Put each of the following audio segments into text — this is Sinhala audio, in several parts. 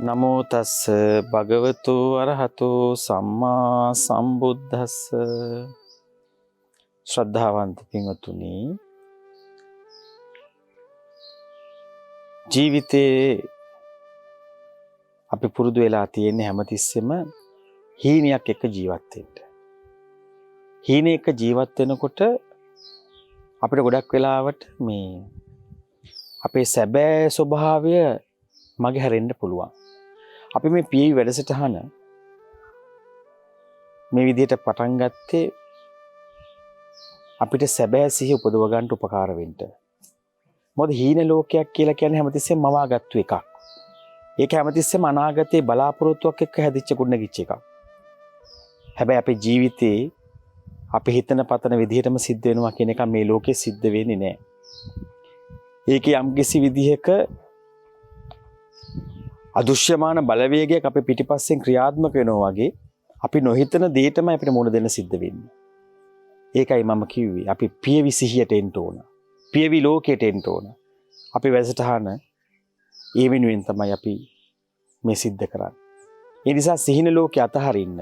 නමෝ තස්ස භගවතු අරහතෝ සම්මා සම්බුද්දස්ස. ශ්‍රද්ධාවන්ත පින්වතුනි, ජීවිතේ අපි පුරුදු වෙලා තියෙන්නේ හැමතිස්සෙම හීනයක් එක්ක ජීවත් වෙන්න. හීනේ එක්ක ජීවත් වෙනකොට අපිට ගොඩක් වෙලාවට මේ අපේ සැබෑ ස්වභාවය මගේ හැරෙන්න පුළුවන්. අපි මේ පියවි වැඩසටහන මේ විදිහට පටන් ගත්තේ අපිට සැබෑ සිහිය උපදව ගන්න උපකාර වෙන්න. මොකද හීන ලෝකයක් කියලා කියන්නේ හැමතිස්සෙම මවාගත්තු එකක්. ඒක හැමතිස්සෙම අනාගතේ බලාපොරොත්තුවක් එක්ක හැදිච්ච ගුණගිච්ච එකක්. හැබැයි අපේ ජීවිතේ අපි හිතන පතන විදිහටම සිද්ධ වෙනවා කියන එක මේ ලෝකේ සිද්ධ වෙන්නේ නැහැ. ඒකේ යම්කිසි විදිහක අදෘශ්‍යමාන බලවේගයක් අපේ පිටිපස්සෙන් ක්‍රියාත්මක වෙනවා වගේ අපි නොහිතන දෙයටම අපිට මුණ දෙන්න සිද්ධ වෙන්නේ. ඒකයි මම කිව්වේ අපි පියවි සිහියට එන්න ඕන. පියවි ලෝකයට එන්න ඕන. අපි වැඩසටහන ඒ වෙනුවෙන් තමයි අපි මේ සිද්ධ කරන්නේ. ඒ නිසා සිහින ලෝකේ අතහරින්න,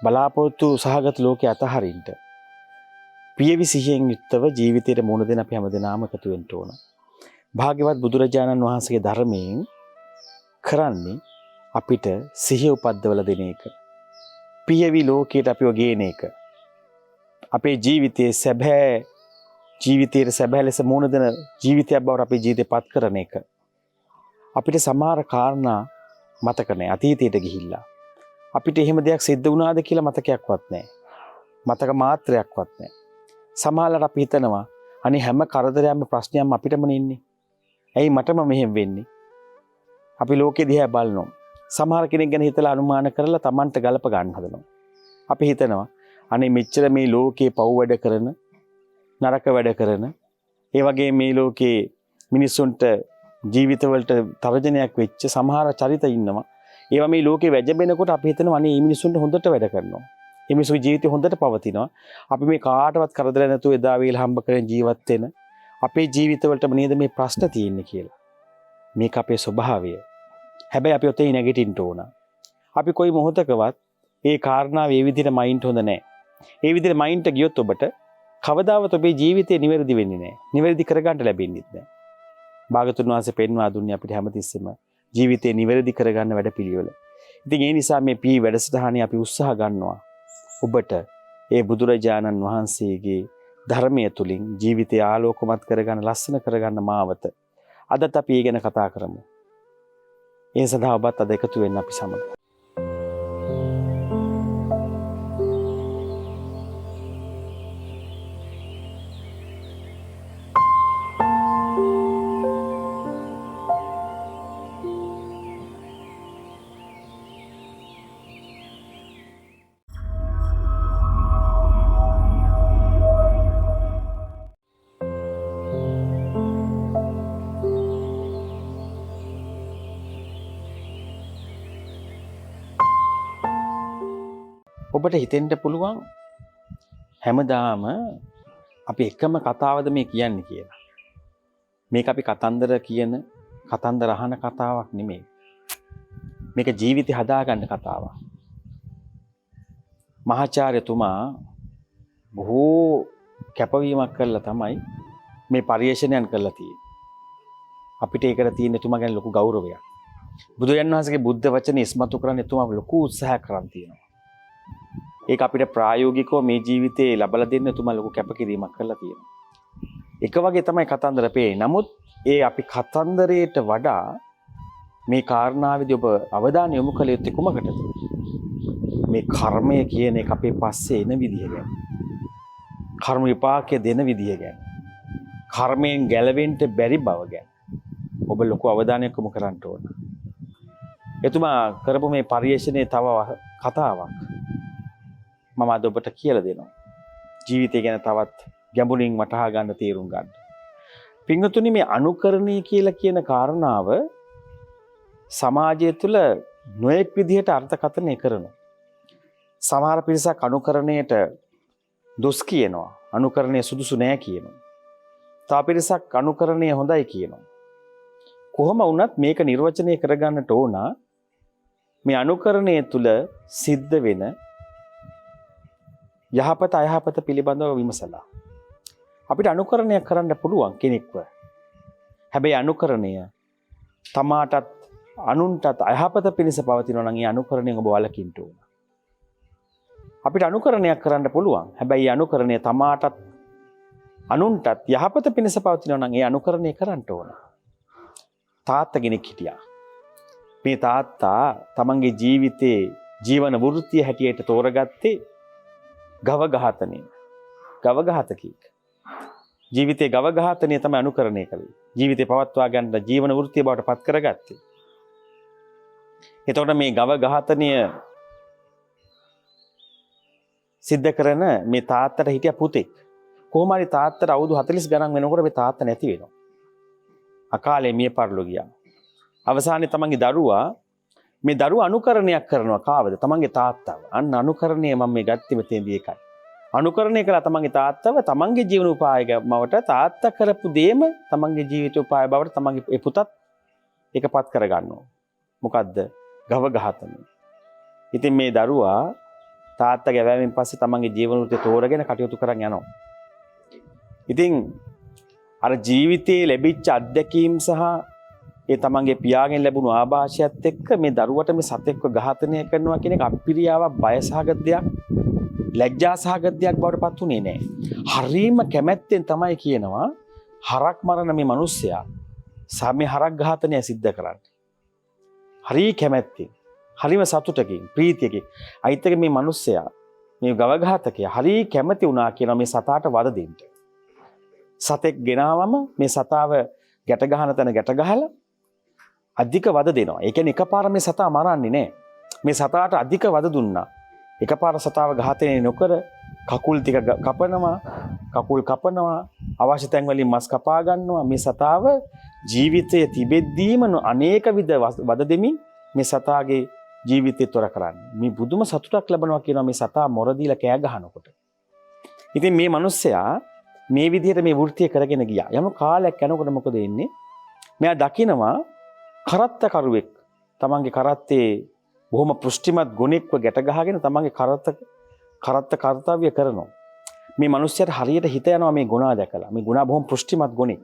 බලාපොරොත්තු සහගත ලෝකේ අතහරින්න පියවි සිහියෙන් යුක්තව ජීවිතයට මුණ දෙන්න අපි හැමදෙනාම එකතු වෙන්න ඕන. භාග්‍යවත් බුදුරජාණන් වහන්සේගේ ධර්මයෙන් කරන්නේ අපිට සිහිය උපද්දවල දෙන එක. පියවි ලෝකයට අපිව ගේන එක. අපේ ජීවිතයේ සැබෑ ලෙස මුණ දෙන ජීවිතයක් බවට අපේ ජීවිතේ පත් කරන එක. අපිට සමහර කාරණා මතක නැහැ. අතීතයට ගිහිල්ලා අපිට එහෙම දෙයක් සිද්ධ වුණාද කියලා මතකයක්වත් නැහැ. මතක මාත්‍රයක්වත් නැහැ. සමහරවල් අපි හිතනවා අනේ හැම කරදරයක්ම ප්‍රශ්නයක්ම අපිටම නෙන්නේ. ඇයි මටම මෙහෙම වෙන්නේ? අපි ලෝකෙ දිහා බලනවා. සමහර කෙනෙක් ගැන හිතලා අනුමාන කරලා Tamanට ගලප ගන්න හදනවා. අපි හිතනවා අනේ මෙච්චර මේ ලෝකේ පව් වැඩ කරන, නරක වැඩ කරන, ඒ වගේ මේ ලෝකේ මිනිස්සුන්ට ජීවිතවලට තර්ජනයක් වෙච්ච සමහර චරිත ඉන්නවා. ඒවා මේ ලෝකේ වැජඹෙනකොට අපි හිතනවා අනේ මේ මිනිස්සුන්ට හොඳට වැඩ කරනවා. මේ මිනිස්සුගේ ජීවිතය හොඳට පවතිනවා. අපි මේ කාටවත් කරදර නැතුව එදා වේල හම්බ කරගෙන ජීවත් වෙන අපේ ජීවිතවලටම නේද මේ ප්‍රශ්න තියෙන්නේ කියලා. මේක අපේ ස්වභාවය. හැබැයි අපි ඔතේ නැගිටින්න ඕන. අපි කොයි මොහොතකවත් ඒ කාරණාව ඒ විදිහට මයින්ඩ් හොඳ නැහැ. ඒ විදිහට මයින්ඩ් ගියොත් ඔබට කවදාවත් ඔබේ ජීවිතේ නිවැරදි වෙන්නේ නැහැ. නිවැරදි කරගන්න ලැබෙන්නේ නැහැ. භාගතුන් වහන්සේ පෙන්වා දුන්නේ අපිට හැමතිස්සෙම ජීවිතේ නිවැරදි කරගන්න වැඩපිළිවෙල. ඉතින් ඒ නිසා මේ පී වැඩසටහනේ අපි උත්සාහ ගන්නවා ඔබට ඒ බුදුරජාණන් වහන්සේගේ ධර්මය තුලින් ජීවිතය ආලෝකමත් කරගන්න, ලස්සන කරගන්න මාවත. අදත් අපි ඒ ගැන කතා කරමු. ඒ සඳහා ඔබත් අද එකතු වෙන්න අපි සමග. ඔබට හිතෙන්න පුළුවන් හැමදාම අපි එකම කතාවද මේ කියන්නේ කියලා. මේක අපි කතන්දර කියන, කතන්දර අහන කතාවක් නෙමෙයි. මේක ජීවිතය හදාගන්න කතාවක්. මහාචාර්යතුමා බොහෝ කැපවීමක් කරලා තමයි මේ පරිශ්‍රණයන් කරලා තියෙන්නේ. අපිට ඒකට තියෙන එතුමා ගැන ලොකු ගෞරවයක්. බුදුරජාණන් වහන්සේගේ බුද්ධ වචනේ ඉස්මතු කරන්න එතුමා ලොකු උත්සාහයක් කරන් තියෙනවා. ඒක අපිට ප්‍රායෝගිකව මේ ජීවිතේ ලබලා දෙන්න තුමා ලොකු කැපකිරීමක් කරලා තියෙනවා. එක වගේ තමයි කතන්දර පේන්නේ. නමුත් ඒ අපි කතන්දරයට වඩා මේ කාරණාවේදී ඔබ අවධානය යොමු කළ යුත්තේ කුමකටද? මේ කර්මය කියන එක අපේ පස්සේ එන විදිය ගැන. කර්ම විපාකය දෙන විදිය ගැන. කර්මයෙන් ගැලවෙන්න බැරි බව ගැන. ඔබ ලොකු අවධානයක් යොමු කරන්න ඕන. එතුමා කරපු මේ පරිශ්‍රණයේ තව කතාවක් මම අද ඔබට කියලා දෙනවා. ජීවිතය ගැන තවත් ගැඹුරින් වටහා ගන්න, තේරුම් ගන්න. පින්වතුනි, මේ අනුකරණය කියලා කියන කාරණාව සමාජය තුළ නොයෙක් විදිහට අර්ථකථනය කරනවා. සමහර පිරිසක් අනුකරණයට දොස් කියනවා. අනුකරණය සුදුසු නෑ කියනවා. තව පිරිසක් අනුකරණය හොඳයි කියනවා. කොහොම වුණත් මේක නිර්වචනය කරගන්නට ඕන මේ අනුකරණය තුල සිද්ධ වෙන යහපත අයහපත පිළිබඳව විමසලා අපිට අනුකරණය කරන්න පුළුවන් කෙනෙක්ව. හැබැයි අනුකරණය තමාටත් අනුන්ටත් අයහපත පිණිස පවතිනවා නම් ඒ අනුකරණයෙන් ඔබ වළකින්න ඕන. අපිට අනුකරණයක් කරන්න පුළුවන්. හැබැයි අනුකරණය තමාටත් අනුන්ටත් යහපත පිණිස පවතිනවා නම් ඒ අනුකරණය කරන්න ඕන. තාත්තා කෙනෙක් හිටියා. මේ තාත්තා තමන්ගේ ජීවිතේ ජීවන වෘත්තිය හැටියට තෝරගත්තේ ගව ඝාතනය. ගව ඝාතකයෙක්. ජීවිතේ ගව ඝාතනය තමයි අනුකරණය කළේ. ජීවිතේ පවත්වා ගන්න ජීවන වෘත්තිය බවට පත් කරගත්තේ. එතකොට මේ ගව ඝාතනය සිද්ධ කරන මේ තාත්තට හිටිය පුතෙක්. කොහොම හරි තාත්තට අවුරුදු 40 ගණන් වෙනකොට මේ තාත්තා නැති වෙනවා. අකාලේ මිය පරලෝ ගියා. අවසානයේ තමන්ගේ දරුවා මේ දරුවා අනුකරණයක් කරනවා කාවද? තමන්ගේ තාත්තව. අන්න අනුකරණය මම මේ ගත්තේ මෙතෙන්දී එකයි. අනුකරණය කළා තමන්ගේ තාත්තව තමන්ගේ ජීවන උපායකට තාත්තා කරපු දේම තමන්ගේ ජීවිත උපාය බවට තමන්ගේ ඒ පුතත් එකපත් කරගන්නවා. මොකද්ද? ගව ඝාතනය. ඉතින් මේ දරුවා තාත්තා ගැවෑමෙන් පස්සේ තමන්ගේ ජීවන වෘත්තිය තෝරගෙන කටයුතු කරන් යනවා. ඉතින් අර ජීවිතයේ ලැබිච්ච අත්දැකීම් සහ ඒ තමන්ගේ පියාගෙන් ලැබුණු ආభాෂයත් එක්ක මේ දරුවට මේ සතෙක්ව ඝාතනය කරනවා කියන එක අපිරියාවක් බයසහගත දෙයක් ලැජ්ජාසහගත දෙයක් බවට පත් උනේ නැහැ. හරීම කැමැත්තෙන් තමයි කියනවා හරක් මරන මේ මිනිස්සයා සමේ හරක් ඝාතනය සිද්ධ කරන්නේ. හරි කැමැත්තෙන්, හරිම සතුටකින්, ප්‍රීතියකින්. අයිත් එක මේ මිනිස්සයා මේ ගව ඝාතකයා හරි කැමැති වුණා කියනවා මේ සතාට වද දෙන්න. සතෙක් ගෙනාවම මේ සතාව ගැට ගහන තැන ගැට ගහලා අධික වද දෙනවා. ඒ කියන්නේ එකපාර මේ සතා මරන්නේ නැහැ. මේ සතාට අධික වද දුන්නා. එකපාර සතාව ඝාතනය නොකර කකුල් ටික කපනවා, අවශ්‍ය තැන් වලින් මස් කපා ගන්නවා. මේ සතාව ජීවිතයේ තිබෙද්දීම අනේක විද වද දෙමින් මේ සතාගේ ජීවිතය තොර කරන්නේ. මේ බුදුම සතුටක් ලැබනවා කියනවා මේ සතා මොර දීලා කෑ ගහනකොට. ඉතින් මේ මිනිස්සයා මේ විදිහට මේ වෘත්තිය කරගෙන ගියා. යම් කාලයක් යනකොට මොකද වෙන්නේ? මෙයා දකිනවා කරත්තකරුවෙක් තමන්ගේ කරත්තේ බොහොම පුෂ්ටිමත් ගුණෙක්ව ගැට ගහගෙන තමන්ගේ කරත්ත කර්තව්‍ය කරනවා. මේ මිනිස්සයාට හරියට හිත යනවා මේ ගුණා දැකලා. මේ ගුණා බොහොම පුෂ්ටිමත් ගුණෙක්.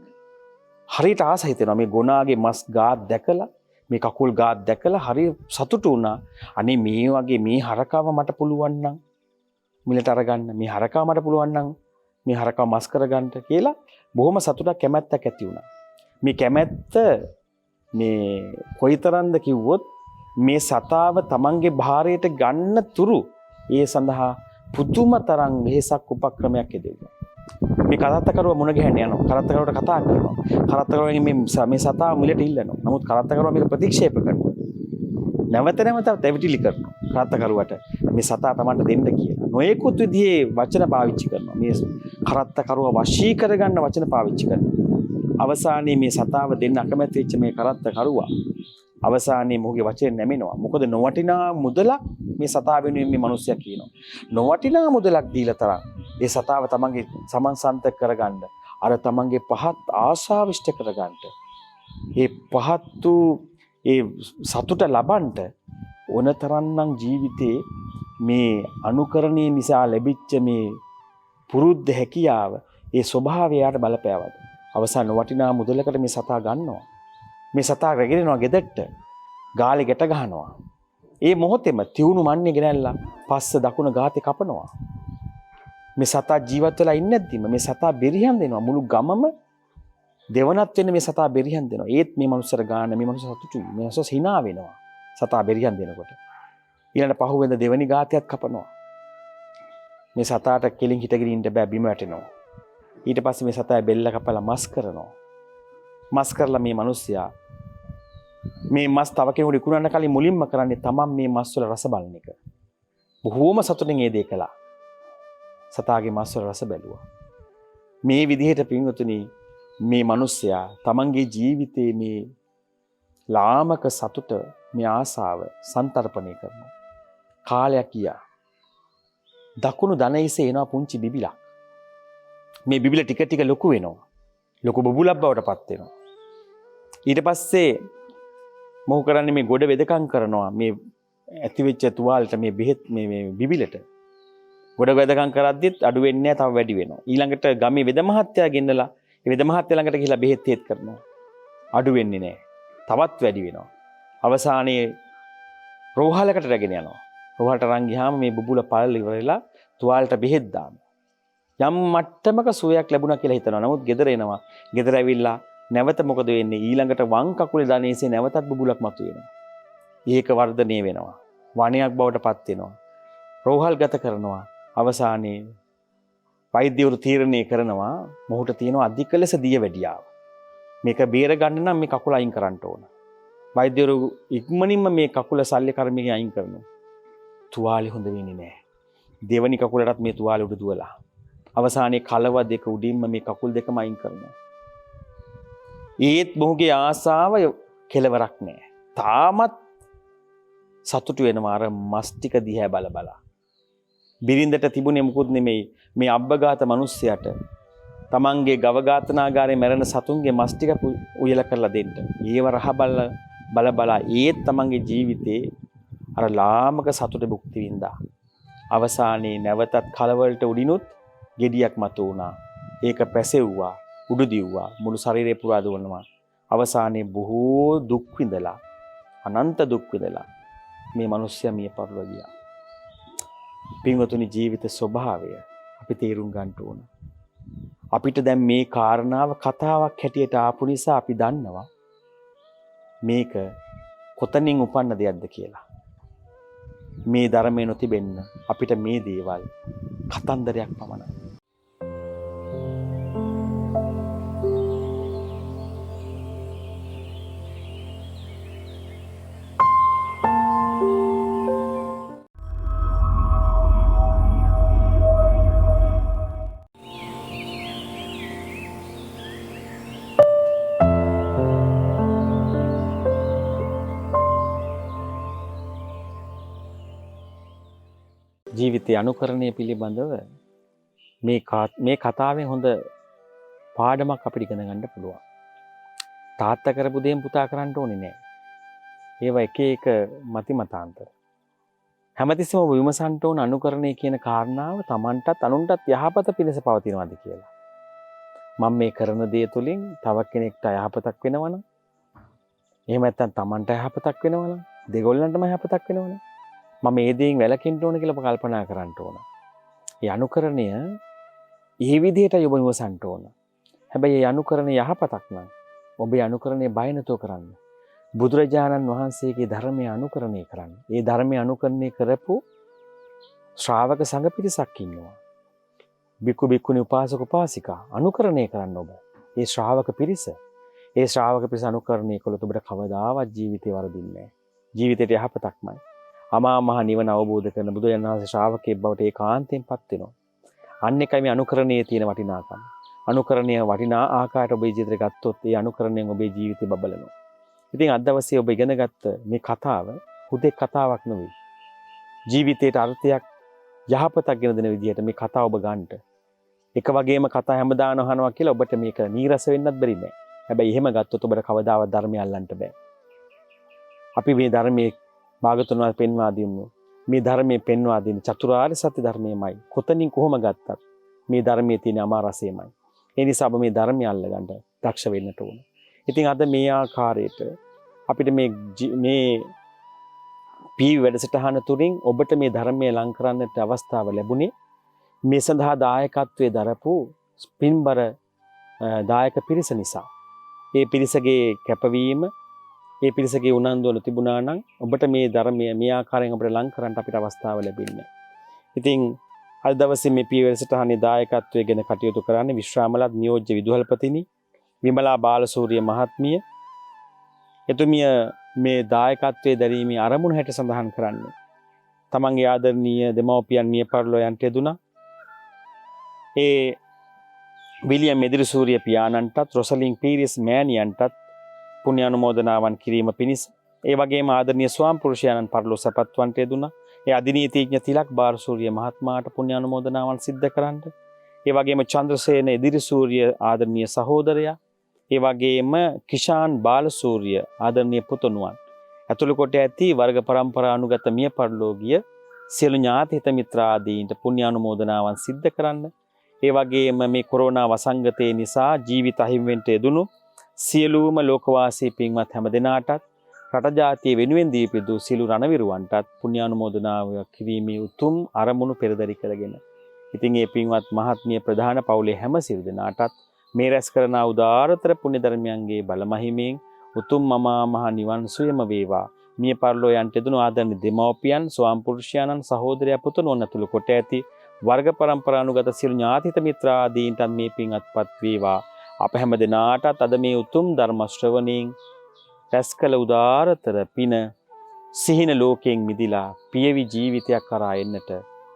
හරියට ආස හිතෙනවා මේ ගුණාගේ මස් ගාත් දැකලා, මේ කකුල් ගාත් දැකලා හරිය සතුටු වුණා. අනේ මේ වගේ මේ හරකාව මට පුළුවන් නම් මිලට අරගන්න. මේ හරකාව මට පුළුවන් නම් මේ හරකාව මස් කරගන්න කියලා බොහොම සතුටක් කැමැත්තක් ඇති වුණා. මේ කැමැත්ත මේ කොයිතරම්ද කිව්වොත් මේ සතාව තමන්ගේ භාරයට ගන්න තුරු ඒ සඳහා පුදුම තරම් වෙහසක් උපක්‍රමයක් යෙදුවා. මේ කරත්තකරුව මුණ ගැහෙන්න යනවා. කරත්තකරුවට කතා කරනවා. කරත්තකරුවගෙන් මේ සතාව මුලට ඉල්ලනවා. නමුත් කරත්තකරුවා මේක ප්‍රතික්ෂේප කරනවා. නැවත නැවතත් එවිටිලි කරනවා. කරත්තකරුවට මේ සතා තමන්ට දෙන්න කියලා. නොයෙකුත් විදිහේ වචන පාවිච්චි කරනවා. මේ කරත්තකරුව වශී කරගන්න වචන පාවිච්චි කරනවා. අවසානයේ මේ සතාව දෙන්න අකමැති වෙච්ච මේ කරත්තකරුවා අවසානයේ මොහුගේ වචනේ නැමෙනවා. මොකද නොවටිනා මුදලක් මේ සතා වෙනුවෙන් මේ මිනිස්සයා කියනවා. නොවටිනා මුදලක් දීලා තරම් ඒ සතාව තමන්ගේ සමන්සන්තක කරගන්න, අර තමන්ගේ පහත් ආශාව ඉෂ්ට කරගන්න, ඒ පහත් වූ ඒ සතුට ලබන්න ඕන තරම්නම් ජීවිතේ මේ අනුකරණයේ නිසා ලැබිච්ච මේ පුරුද්ද හැකියාව, ඒ ස්වභාවය යාට බලපෑවද. අවසාන වටිනා මුදලකට මේ සතා ගන්නවා. මේ සතා රැගෙනවා ගෙදරට. ගාලේ ගැට ගහනවා. ඒ මොහොතේම තියුණු මන්නේ ගෙනල්ලා පස්ස දකුණ ගාතේ කපනවා. මේ සතා ජීවත් වෙලා ඉන්නේ නැද්දිම මේ සතා බෙරිහන් දෙනවා. මුළු ගමම දෙවනත් වෙන මේ සතා බෙරිහන් දෙනවා. ඒත් මේ මනුස්සර ගාන මේ මනුස්ස සතුටුයි. මේ මනුස්ස hina වෙනවා. සතා බෙරිහන් දෙනකොට. ඊළඟ පහුවෙන්ද දෙවනි ගාතයත් කපනවා. මේ සතාට කෙලින් හිටගෙන ඉන්න බෑ, බිම වැටෙනවා. ඊට පස්සේ මේ සතා බෙල්ල කපලා මස් කරනවා. මස් කරලා මේ මිනිස්සයා මේ මස් තව කෙනෙකුට ඉක්ුණන්න කලින් මුලින්ම කරන්නේ තමන් මේ මස් වල රස බලන එක. බොහෝම සතුටින් ඒ දේ කළා. සතාගේ මස් වල රස බැලුවා. මේ විදිහට පින්වතුනි මේ මිනිස්සයා තමන්ගේ ජීවිතයේ මේ ලාමක සතුට, මේ ආසාව සන්තරපණය කරනවා. කාලයක් ගියා. දකුණු දණහිසේ එනවා පුංචි බිබිලක්. මේ බිබිල ටික ටික ලොකු වෙනවා. ලොකු බබුලක් බවට පත් වෙනවා. ඊට පස්සේ මොහු කරන්නේ මේ ගොඩ වෙදකම් කරනවා මේ ඇතිවෙච්ච තුවාලට මේ බෙහෙත් මේ බිබිලට. ගොඩ වෙදකම් කරද්දිත් අඩු වෙන්නේ නැහැ, තව වැඩි වෙනවා. ඊළඟට ගමේ වෙද මහත්තයා ගෙන්නලා ඒ වෙද මහත්තයා ළඟට ගිහිල්ලා බෙහෙත් හේත් කරනවා. අඩු වෙන්නේ නැහැ. තවත් වැඩි වෙනවා. අවසානයේ රෝහලකට රැගෙන යනවා. රෝහලට අරන් ගියාම මේ බුබුල පළල ඉවරලා තුවාලට බෙහෙත් දානවා. යම් මට්ටමක සුවයක් ලැබුණා කියලා හිතනවා. නමුත් ගෙදර එනවා. ගෙදර ඇවිල්ලා නැවත මොකද වෙන්නේ? ඊළඟට වම් කකුලේ දණේසේ නැවතත් බුබුලක් මතුවෙනවා. ඒක වර්ධනය වෙනවා. වණයක් බවට පත් වෙනවා. රෝහල්ගත කරනවා. අවසානයේ වෛද්‍යවරු තීරණය කරනවා මොහුට තියෙන අධික ලෙස දියවැඩියාව. මේක බේර ගන්න නම් මේ කකුල අයින් කරන්න ඕන. වෛද්‍යවරු ඉක්මනින්ම මේ කකුල ශල්‍ය කර්මයෙන් අයින් කරනවා. තුවාලේ හොඳ වෙන්නේ නැහැ. දෙවනි කකුලටත් මේ තුවාලේ උඩ දුවලා. අවසානයේ කලව දෙක උඩින්ම මේ කකුල් දෙකම අයින් කරනවා. ඒත් මොහුගේ ආසාව කෙලවරක් නැහැ. තාමත් සතුටු වෙනවා අර මස් ටික දිහා බල බලා. බිරින්දට තිබුණේ මුකුත් නෙමෙයි මේ අබ්බගාත මිනිස්සයාට තමන්ගේ ගව ඝාතනාගාරේ මැරෙන සතුන්ගේ මස් ටික උයලා කරලා දෙන්න. ඒව රහ බල බලා ඒත් තමන්ගේ ජීවිතේ අර ලාමක සතුට භුක්ති විඳා. අවසානයේ නැවතත් කලවලට උඩිනුත් ගෙඩියක් මතු වුණා. ඒක පැසෙව්වා, උඩු දිව්වා, මුළු ශරීරේ පුරා දුවනවා. අවසානයේ බොහෝ දුක් විඳලා, අනන්ත දුක් විඳලා මේ මිනිස්සයා මිය පරලෝ ගියා. පින්වතුනි, ජීවිත ස්වභාවය අපි තේරුම් ගන්න ඕන. අපිට දැන් මේ කාරණාව කතාවක් හැටියට ආපු නිසා අපි දන්නවා මේක කොතනින් උපන්න දෙයක්ද කියලා. මේ ධර්මයේ නොතිබෙන්න අපිට මේ දේවල් කතන්දරයක් පමණයි. ජීවිතය අනුකරණය පිළිබඳව මේ කතාවෙන් හොඳ පාඩමක් අපිට ඉගෙන ගන්න පුළුවන්. තාත්තා කරපු දේම පුතා කරන්න ඕනේ නෑ. ඒවා එක එක මතිමතාන්තර. හැමතිස්සෙම ඔබ විමසන්න ඕන අනුකරණය කියන කාරණාව Tamanටත් අනුන්ටත් යහපත පිණිස පවතිනවාද කියලා. මම මේ කරන දේ තුලින් තව කෙනෙක්ට යහපතක් වෙනවනම්, එහෙම නැත්නම් Tamanට යහපතක් වෙනවනම්, දෙගොල්ලන්ටම යහපතක් වෙනවනම් මම මේ දේෙන් වැළකෙන්න ඕන කියලා කල්පනා කරන්න ඕන. ඒ අනුකරණය ඒ විදිහටයි ඔබ විමසන්න ඕන. හැබැයි ඒ අනුකරණය යහපතක් නම් ඔබේ අනුකරණය බය නැතුව කරන්න. බුදුරජාණන් වහන්සේගේ ධර්මය අනුකරණය කරන්න. ඒ ධර්මය අනුකරණය කරපු ශ්‍රාවක සංඝ පිරිසක් ඉන්නවා. බික්කු බික්කුණී උපාසක උපාසිකා අනුකරණය කරන්න ඔබ. ඒ ශ්‍රාවක පිරිස. ඒ ශ්‍රාවක පිරිස අනුකරණය කළොත් ඔබට කවදාවත් ජීවිතේ වරදින්නේ නැහැ. ජීවිතේට යහපතක්මයි. අමා මහ නිවන අවබෝධ කරන බුදුරජාණන් වහන්සේ ශ්‍රාවකයෙක් බවට ඒකාන්තයෙන්පත් වෙනවා. අන්න එකයි මේ අනුකරණයේ තියෙන වටිනාකම. අනුකරණය වටිනා ආකාරයට ඔබේ ජීවිතේ ගත්තොත් ඒ අනුකරණයෙන් ඔබේ ජීවිතේ බබලනවා. ඉතින් අද දවසේ ඔබ ඉගෙනගත්ත මේ කතාව හුදෙක් කතාවක් නෙවෙයි. ජීවිතේට අර්ථයක් යහපතක් ගෙන දෙන විදිහට මේ කතාව ඔබ ගන්නට. එක වගේම කතා හැමදාම අහනවා කියලා ඔබට මේක නීරස වෙන්නත් බැරි නෑ. හැබැයි එහෙම ගත්තොත් ඔබට කවදාවත් ධර්මය අල්ලන්න බෑ. අපි මේ ධර්මයේ භාගතුන් වහන්සේ පෙන්වා දෙමු. මේ ධර්මයේ පෙන්වා දෙන චතුරාර්ය සත්‍ය ධර්මයමයි. කොතනින් කොහොම ගත්තත් මේ ධර්මයේ තියෙන අමා රසයමයි. ඒ නිසා ඔබ මේ ධර්මය අල්ලගන්න දක්ෂ වෙන්නට ඕන. ඉතින් අද මේ ආකාරයට අපිට මේ පී වැඩසටහන තුලින් ඔබට මේ ධර්මය ලං කරන්නට අවස්ථාව ලැබුණේ මේ සඳහා දායකත්වයේ දරපු පින්බර දායක පිරිස නිසා. ඒ පිරිසගේ කැපවීම, ඒ පිරිසගේ උනන්දුව තිබුණා නම් ඔබට මේ ධර්මය මේ ආකාරයෙන් අපිට ලං කරන්න අපිට අවස්ථාව ලැබෙන්නේ. ඉතින් අද දවසේ මේ පී වැඩසටහනේ දායකත්වයේ ගැන කටයුතු කරන්නේ විශ්‍රාමලත් නියෝජ්‍ය විදුහල්පතිනි විමලා බාලසූරිය මහත්මිය. එතුමිය මේ දායකත්වයේ දැරීමේ අරමුණ හැට සඳහන් කරන්නේ තමන්ගේ ආදරණීය දෙමව්පියන් මිය පරලෝ යන්ට යෙදුණා. ඒ විලියම් මෙදිරිසූරිය පියාණන්ටත් රොසලින් පීරිස් මෑණියන්ටත් පුණ්‍ය අනුමෝදනාවන් කිරීම පිණිස, ඒ වගේම ආදරණීය ස්වාම පුරුෂයාණන් පරලෝ සපත්වන්ට යෙදුණා. ඒ අධිනීතිඥ තිලක් බාරසූරිය මහත්මයාට පුණ්‍ය අනුමෝදනාවන් සිද්ධ කරන්නට, ඒ වගේම චන්ද්‍රසේන එදිරිසූරිය ආදරණීය සහෝදරයා, ඒ වගේම කිෂාන් බාලසූරිය ආදරණීය පුතුණුවන් ඇතුළු කොට ඇති වර්ග પરම්පරානුගත මිය පරලෝකීය සියලු ඥාති හිත මිත්‍රාදීන්ට පුණ්‍යානුමෝදනාවන් සිද්ධ කරන්න. ඒ වගේම මේ කොරෝනා වසංගතය නිසා ජීවිත අහිමි වෙන්න යෙදුණු සියලුම ලෝකවාසී පින්වත් හැම දෙනාටත් රට ජාතිය වෙනුවෙන් දීපිදු සියලු රණවිරුවන්ටත් පුණ්‍යානුමෝදනාව කිරීමේ උතුම් අරමුණු පෙරදරි කරගෙන ඉතින් මේ පින්වත් මහත්මිය ප්‍රධාන පවුලේ හැම සියලු දෙනාටත් මේ රැස් කරන උදාාරතර පුණ්‍ය ධර්මයන්ගේ බලමහිමෙන් උතුම් මමා මහ නිවන් සුවයම වේවා. මිය පරලෝ යන්ට යෙදුණු ආදරණීය දෙමව්පියන්, ස්වාම පුරුෂයාණන්, සහෝදරයා පුතුණුවන් ඇතුළු කොට ඇති වර්ග પરම්පරානුගත සියලු ඥාතිත මිත්‍රාදීන්ටත් මේ පින් අත්පත් වේවා. අප හැම දෙනාටත් අද මේ උතුම් ධර්ම ශ්‍රවණයෙන් රැස් කළ උදාාරතර පින සිහින ලෝකයෙන් මිදිලා පියවි ජීවිතයක් කරා එන්නට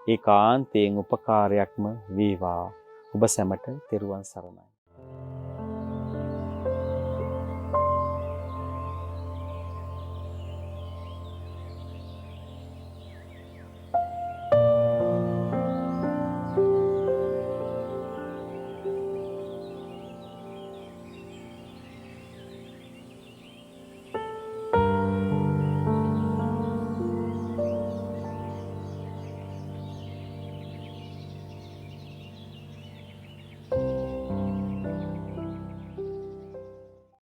ඒකාන්තයෙන් උපකාරයක්ම වේවා. ඔබ සැමට තෙරුවන් සරණයි.